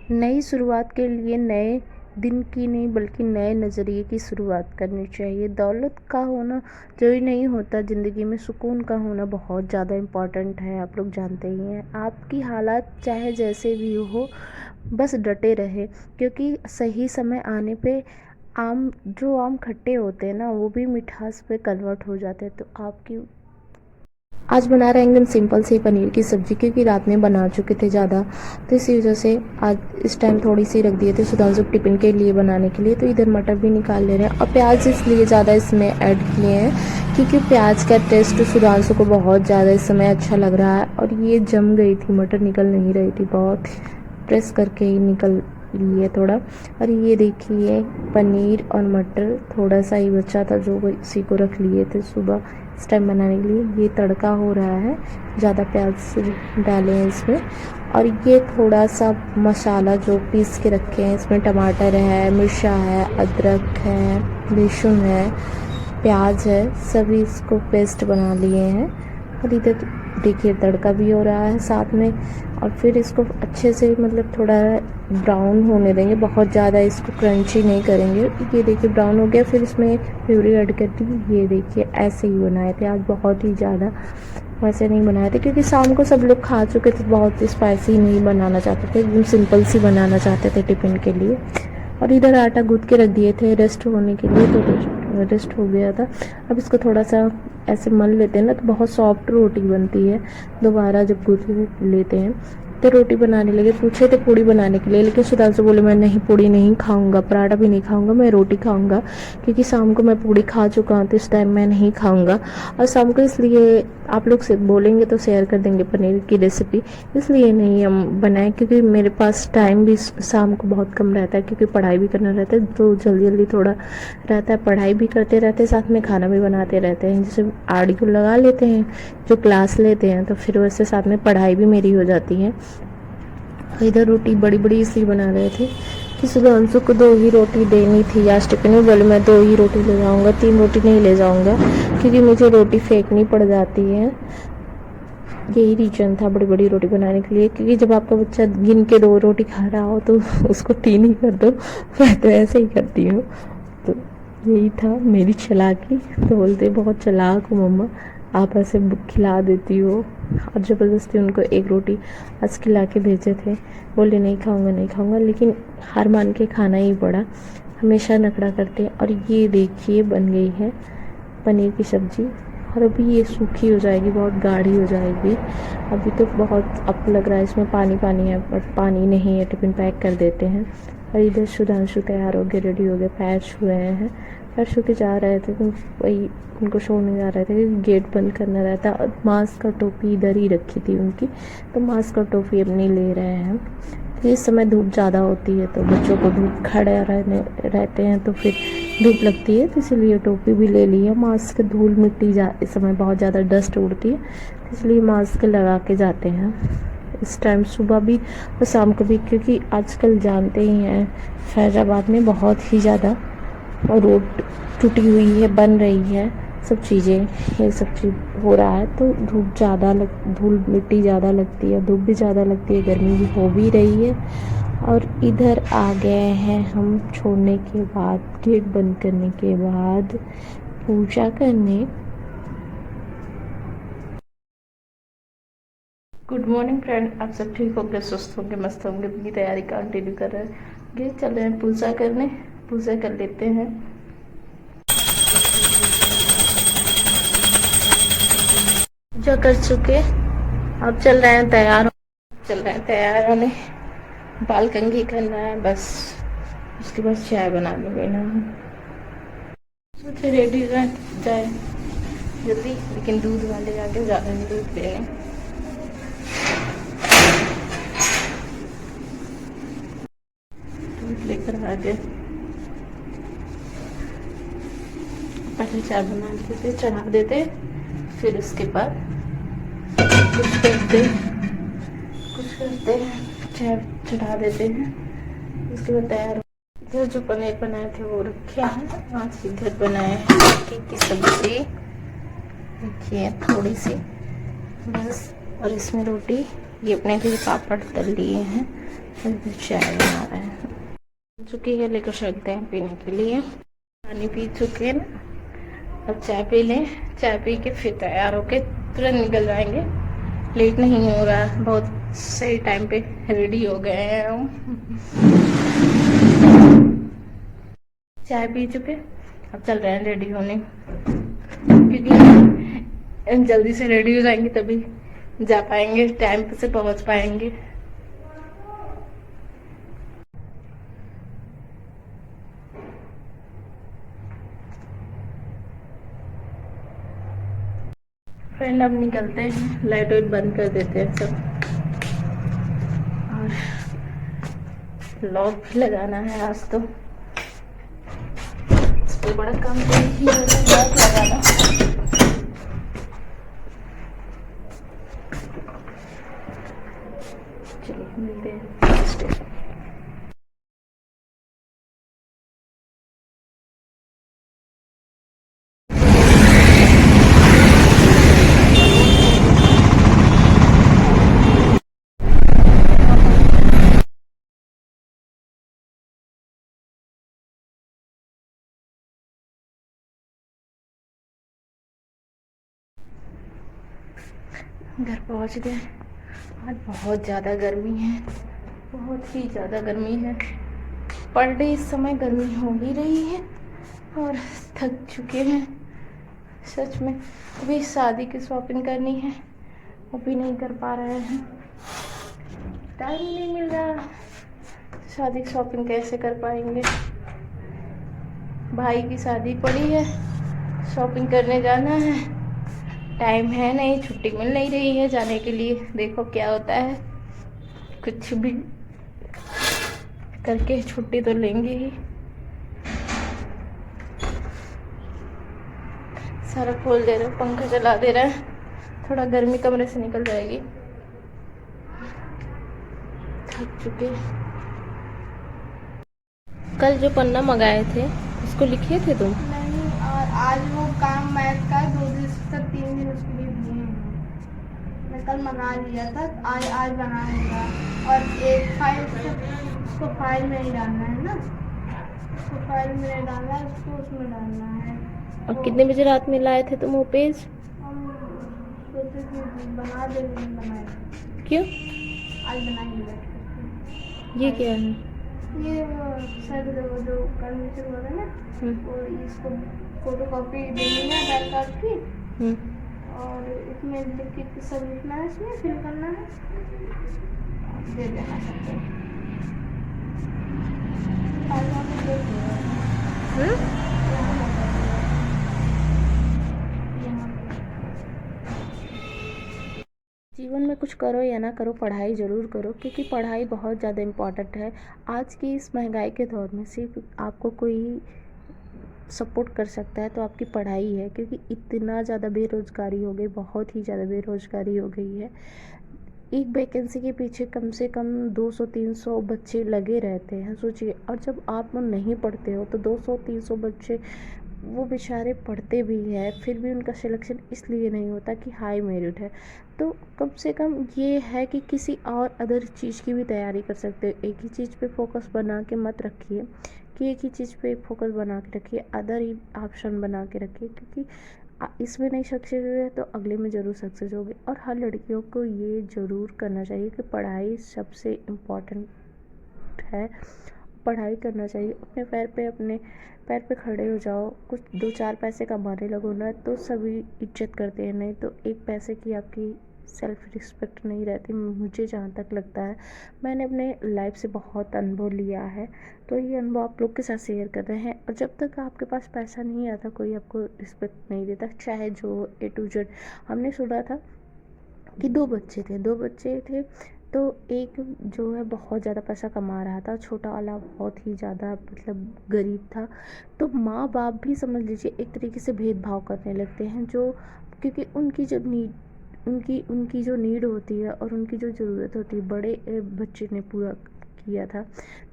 नई शुरुआत के लिए नए दिन की नहीं बल्कि नए नज़रिए की शुरुआत करनी चाहिए। दौलत का होना ज़रूरी नहीं होता, ज़िंदगी में सुकून का होना बहुत ज़्यादा इम्पॉर्टेंट है, आप लोग जानते ही हैं। आपकी हालात चाहे जैसे भी हो, बस डटे रहे, क्योंकि सही समय आने पे आम खट्टे होते हैं ना, वो भी मिठास पे कन्वर्ट हो जाते हैं। तो आपकी आज बना रहे हैं एकदम सिंपल सी पनीर की सब्ज़ी, क्योंकि रात में बना चुके थे ज़्यादा, तो इसी वजह से आज इस टाइम थोड़ी सी रख दिए थे सुधांशु टिफ़िन के लिए बनाने के लिए। तो इधर मटर भी निकाल ले रहे हैं, और प्याज इसलिए ज़्यादा इसमें ऐड किए हैं क्योंकि प्याज का टेस्ट सुधांशु को बहुत ज़्यादा इस समय अच्छा लग रहा है। और ये जम गई थी, मटर निकल नहीं रही थी, बहुत प्रेस करके ही निकल लिए थोड़ा। और ये देखिए पनीर और मटर थोड़ा सा ही बचा था, जो इसी को रख लिए थे सुबह इस टाइम बनाने के लिए। ये तड़का हो रहा है, ज़्यादा प्याज डाले हैं इसमें। और ये थोड़ा सा मसाला जो पीस के रखे हैं, इसमें टमाटर है, मिर्चा है, अदरक है, लहसुन है, प्याज है, सभी इसको पेस्ट बना लिए हैं। और इधर देखिए तड़का भी हो रहा है साथ में। और फिर इसको अच्छे से मतलब थोड़ा ब्राउन होने देंगे, बहुत ज़्यादा इसको क्रंची नहीं करेंगे। ये देखिए ब्राउन हो गया, फिर इसमें प्यूरी ऐड कर दी। ये देखिए ऐसे ही बनाए थे आज, बहुत ही ज़्यादा वैसे नहीं बनाए थे क्योंकि शाम को सब लोग खा चुके थे, बहुत स्पाइसी नहीं बनाना चाहते थे, एकदम सिंपल सी बनाना चाहते थे टिफ़िन के लिए। और इधर आटा गूँथ के रख दिए थे रेस्ट होने के लिए, तो रेस्ट हो गया था। अब इसको थोड़ा सा ऐसे मल लेते हैं ना, तो बहुत सॉफ्ट रोटी बनती है। दोबारा जब गूँथ लेते हैं तो रोटी बनाने लगे, पूछे थे पूड़ी बनाने के लिए, लेकिन सुधांशु बोले मैं नहीं, पूड़ी नहीं खाऊंगा, पराठा भी नहीं खाऊंगा, मैं रोटी खाऊंगा, क्योंकि शाम को मैं पूड़ी खा चुका हूँ, तो इस टाइम मैं नहीं खाऊंगा। और शाम को इसलिए आप लोग से बोलेंगे तो शेयर कर देंगे पनीर की रेसिपी, इसलिए नहीं हम बनाए, क्योंकि मेरे पास टाइम भी शाम को बहुत कम रहता है, क्योंकि पढ़ाई भी करना रहता है, तो जल्दी जल्दी थोड़ा रहता है। पढ़ाई भी करते रहते हैं, साथ में खाना भी बनाते रहते हैं। जैसे ऑडियो लगा लेते हैं जो क्लास लेते हैं, तो फिर वैसे साथ में पढ़ाई भी मेरी हो जाती है। इधर रोटी बड़ी बड़ी इसलिए बना रहे थे कि सुधांशु को 2 ही रोटी देनी थी आज टिफिन में। बोले मैं 2 ही रोटी ले जाऊंगा, 3 रोटी नहीं ले जाऊंगा, क्योंकि मुझे रोटी फेंकनी पड़ जाती है। यही रीज़न था बड़ी बड़ी रोटी बनाने के लिए, क्योंकि जब आपका बच्चा गिन के 2 रोटी खा रहा हो तो उसको 3 ही कर दो। मैं तो ऐसे ही करती हूँ। तो यही था मेरी चालाकी। तो बोलते बहुत चालाक हो मम्मा, आप ऐसे खिला देती हो। और ज़बरदस्ती उनको 1 रोटी आज खिला के भेजे थे, बोले नहीं खाऊंगा नहीं खाऊंगा, लेकिन हार मान के खाना ही पड़ा। हमेशा नखरा करते हैं। और ये देखिए बन गई है पनीर की सब्ज़ी, और अभी ये सूखी हो जाएगी, बहुत गाढ़ी हो जाएगी। अभी तो बहुत अब लग रहा है इसमें पानी पानी है, बट पानी नहीं है, टिफ़िन पैक कर देते हैं। और इधर सुधांशु तैयार हो गए, रेडी हो गए, पैर छुए हैं, पैर छू के जा रहे थे, तो वही उनको छोड़ने जा रहे थे क्योंकि गेट बंद करना रहता। और मास्क और टोपी इधर ही रखी थी उनकी, तो मास्क और टोपी अब नहीं ले रहे हैं। तो इस समय धूप ज़्यादा होती है, तो बच्चों को धूप खड़े रहते हैं तो फिर धूप लगती है, तो इसीलिए टोपी भी ले ली है। मास्क धूल मिट्टी इस समय बहुत ज़्यादा डस्ट उड़ती है, इसलिए मास्क लगा के जाते हैं इस टाइम, सुबह भी और शाम को भी, क्योंकि आजकल जानते ही हैं फैज़ाबाद में बहुत ही ज़्यादा रोड टूटी हुई है, बन रही है सब चीज़ें, ये सब चीज़ हो रहा है, तो धूल मिट्टी ज़्यादा लगती है, धूप भी ज़्यादा लगती है, गर्मी भी हो भी रही है। और इधर आ गए हैं हम छोड़ने के बाद, गेट बंद करने के बाद पूजा करने। गुड मॉर्निंग फ्रेंड, आप सब ठीक होंगे, स्वस्थ होंगे, मस्त होंगे, अपनी तैयारी कंटिन्यू कर रहे हैं। चल रहे हैं पूजा करने, पूजा कर लेते हैं। पूजा कर चुके, अब चल रहे हैं तैयार होने, बाल कंघी करना है बस, उसके बाद चाय बना लूँगी ना। सोचे रेडी रह जाए जल्दी, लेकिन दूध वाले आके ज़्यादा नहीं दूध देंगे। दूध लेकर आ गए, पहले चाय बना देते, चढ़ा देते, फिर उसके बाद कुछ करते हैं, चाय चढ़ा देते हैं, उसके बाद तैयार। इधर जो पनीर बनाए थे वो रखे हैं, आज इधर बनाए हैं मक्की की सब्जी, देखिए थोड़ी सी बस। और इसमें रोटी, ये अपने लिए पापड़ तल लिए हैं, चाय बना रहे हैं, चुकी है, लेकर सकते हैं पीने के लिए। पानी पी चुके हैं ना, अब चाय पी लें। चाय पी के फिर तैयार होके तुरंत निकल जाएंगे। लेट नहीं हो रहा, बहुत सही टाइम पे रेडी हो गए हैं हम। चाय पी चुके, अब चल रहे हैं रेडी होने, क्योंकि जल्दी से रेडी हो जाएंगे तभी जा पाएंगे, टाइम से पहुंच पाएंगे। फ्रेंड अब निकलते हैं, लाइट वाइट बंद कर देते हैं सब, और लॉक भी लगाना है आज तो। सबसे बड़ा काम तो यही है, लॉक लगाना। चलिए मिलते हैं स्टेशन। घर पहुंच गए। आज बहुत ज़्यादा गर्मी है, बहुत ही ज़्यादा गर्मी है। पर डे इस समय गर्मी हो ही रही है और थक चुके हैं सच में। अभी शादी की शॉपिंग करनी है, वो भी नहीं कर पा रहे हैं, टाइम नहीं मिल रहा। शादी की शॉपिंग कैसे कर पाएंगे? भाई की शादी पड़ी है, शॉपिंग करने जाना है, टाइम है नहीं, छुट्टी मिल नहीं रही है जाने के लिए। देखो क्या होता है, कुछ भी करके छुट्टी तो लेंगे ही। सारा खोल दे रहे, पंखा चला दे रहा है, थोड़ा गर्मी कमरे से निकल जाएगी। थक चुके। कल जो पन्ना मंगाए थे उसको लिखे थे तुम? नहीं, और आज वो काम मैथ का 2 दिन तक 3 दिन उसके लिए दिए हैं। मैं कल मंगा लिया था, आज बनाऊंगा। और एक फाइल उसको फाइल में ही डालना है ना, उसको फाइल में नहीं डालना है, उसको उसमें डालना है। और कितने बजे रात में लाए थे तुम वो पेज? हम सोचे कि बना देंगे, बनाए। क्यों? आज बनाएंगे। ये क्या है? ये सर जो कंडीशन बोला ना, वो इसको फोटो कॉपी देनी है आधार कार्ड की, और इसमें लिख सब लिखना है, इसमें फिल करना है, दे देना सबको। जीवन में कुछ करो या ना करो, पढ़ाई ज़रूर करो, क्योंकि पढ़ाई बहुत ज़्यादा इम्पॉर्टेंट है। आज की इस महंगाई के दौर में सिर्फ आपको कोई सपोर्ट कर सकता है तो आपकी पढ़ाई है, क्योंकि इतना ज़्यादा बेरोज़गारी हो गई, बहुत ही ज़्यादा बेरोज़गारी हो गई है। एक वैकेंसी के पीछे कम से कम 200-300 बच्चे लगे रहते हैं, सोचिए। और जब आप नहीं पढ़ते हो तो 200-300 बच्चे, वो बेचारे पढ़ते भी हैं फिर भी उनका सिलेक्शन इसलिए नहीं होता कि हाई मेरिट है। तो कम से कम ये है कि किसी और अदर चीज़ की भी तैयारी कर सकते हो। एक ही चीज़ पे फोकस बना के मत रखिए कि एक ही चीज़ पे फोकस बना के रखिए, अदर ही ऑप्शन बना के रखिए, क्योंकि इसमें नहीं सक्सेस हुए तो अगले में ज़रूर सक्सेस होगे। और हर लड़कियों को ये ज़रूर करना चाहिए कि पढ़ाई सबसे इम्पॉर्टेंट है, पढ़ाई करना चाहिए। अपने पैर पे खड़े हो जाओ, कुछ 2-4 पैसे कमाने लगो ना तो सभी इज्जत करते हैं, नहीं तो एक पैसे की आपकी सेल्फ रिस्पेक्ट नहीं रहती। मुझे जहाँ तक लगता है, मैंने अपने लाइफ से बहुत अनुभव लिया है, तो ये अनुभव आप लोग के साथ शेयर कर रहे हैं। और जब तक आपके पास पैसा नहीं आता कोई आपको रिस्पेक्ट नहीं देता, चाहे जो A to Z। हमने सुना था कि दो बच्चे थे, तो एक जो है बहुत ज़्यादा पैसा कमा रहा था, छोटा वाला बहुत ही ज़्यादा मतलब गरीब था। तो माँ बाप भी समझ लीजिए एक तरीके से भेदभाव करने लगते हैं, जो क्योंकि उनकी जो नीड होती है और उनकी जो ज़रूरत होती है, बड़े बच्चे ने पूरा किया था।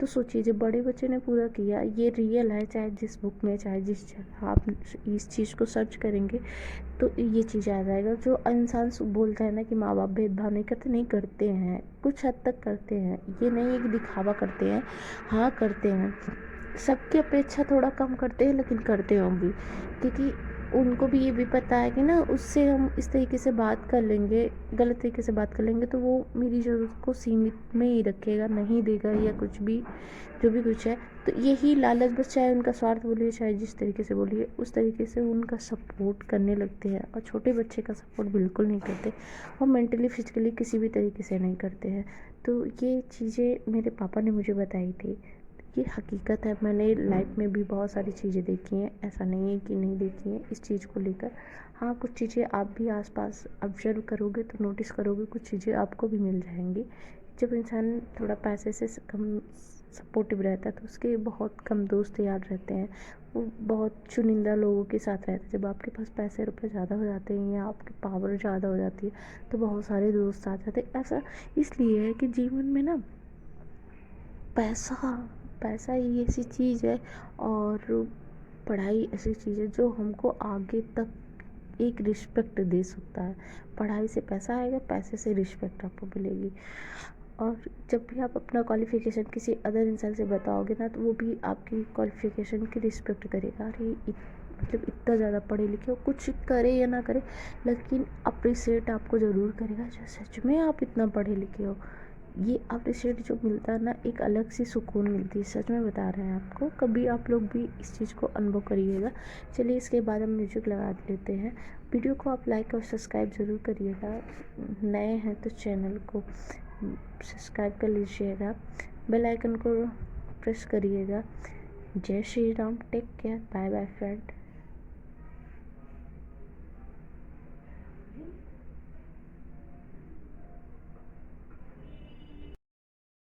तो सोचिए जब बड़े बच्चे ने पूरा किया, ये रियल है, चाहे जिस बुक में चाहे जिस जगह आप इस चीज़ को सर्च करेंगे तो ये चीज़ आ जाएगा। जो इंसान बोलता है ना कि माँ बाप भेदभाव नहीं करते, नहीं करते हैं, कुछ हद तक करते हैं, ये नहीं है कि दिखावा करते हैं, हाँ करते हैं, सबकी अपेक्षा थोड़ा कम करते हैं लेकिन करते होंगे, क्योंकि उनको भी ये भी पता है कि ना उससे हम इस तरीके से बात कर लेंगे, गलत तरीके से बात कर लेंगे तो वो मेरी ज़रूरत को सीमित में ही रखेगा, नहीं देगा या कुछ भी जो भी कुछ है। तो यही लालच, बस चाहे उनका स्वार्थ बोलिए चाहे जिस तरीके से बोलिए, उस तरीके से उनका सपोर्ट करने लगते हैं। और छोटे बच्चे का सपोर्ट बिल्कुल नहीं करते, और मेंटली फिजिकली किसी भी तरीके से नहीं करते हैं। तो ये चीज़ें मेरे पापा ने मुझे बताई थी, ये हकीकत है। मैंने लाइफ में भी बहुत सारी चीज़ें देखी हैं, ऐसा नहीं है कि नहीं देखी हैं इस चीज़ को लेकर। हाँ, कुछ चीज़ें आप भी आसपास ऑब्जर्व करोगे तो नोटिस करोगे, कुछ चीज़ें आपको भी मिल जाएंगी। जब इंसान थोड़ा पैसे से कम सपोर्टिव रहता है तो उसके बहुत कम दोस्त यार रहते हैं, वो बहुत चुनिंदा लोगों के साथ रहते हैं। जब आपके पास पैसे रुपए ज़्यादा हो जाते हैं या आपकी पावर ज़्यादा हो जाती है तो बहुत सारे दोस्त आ जाते हैं। ऐसा इसलिए है कि जीवन में ना पैसा पैसा ही ऐसी चीज़ है, और पढ़ाई ऐसी चीज़ है जो हमको आगे तक एक रिस्पेक्ट दे सकता है। पढ़ाई से पैसा आएगा, पैसे से रिस्पेक्ट आपको मिलेगी। और जब भी आप अपना क्वालिफ़िकेशन किसी अदर इंसान से बताओगे ना तो वो भी आपकी क्वालिफ़िकेशन की रिस्पेक्ट करेगा। अरे मतलब इतना ज़्यादा पढ़े लिखे हो, कुछ करे या ना करे लेकिन अप्रिसिएट आपको ज़रूर करेगा, जो सच में आप इतना पढ़े लिखे हो। ये अप्रिशिएट जो मिलता है ना, एक अलग सी सुकून मिलती है, सच में बता रहे हैं आपको। कभी आप लोग भी इस चीज़ को अनुभव करिएगा। चलिए इसके बाद हम म्यूजिक लगा लेते हैं। वीडियो को आप लाइक और सब्सक्राइब ज़रूर करिएगा, नए हैं तो चैनल को सब्सक्राइब कर लीजिएगा, बेल आइकन को प्रेस करिएगा। जय Shri Ram, take care, bye bye friend.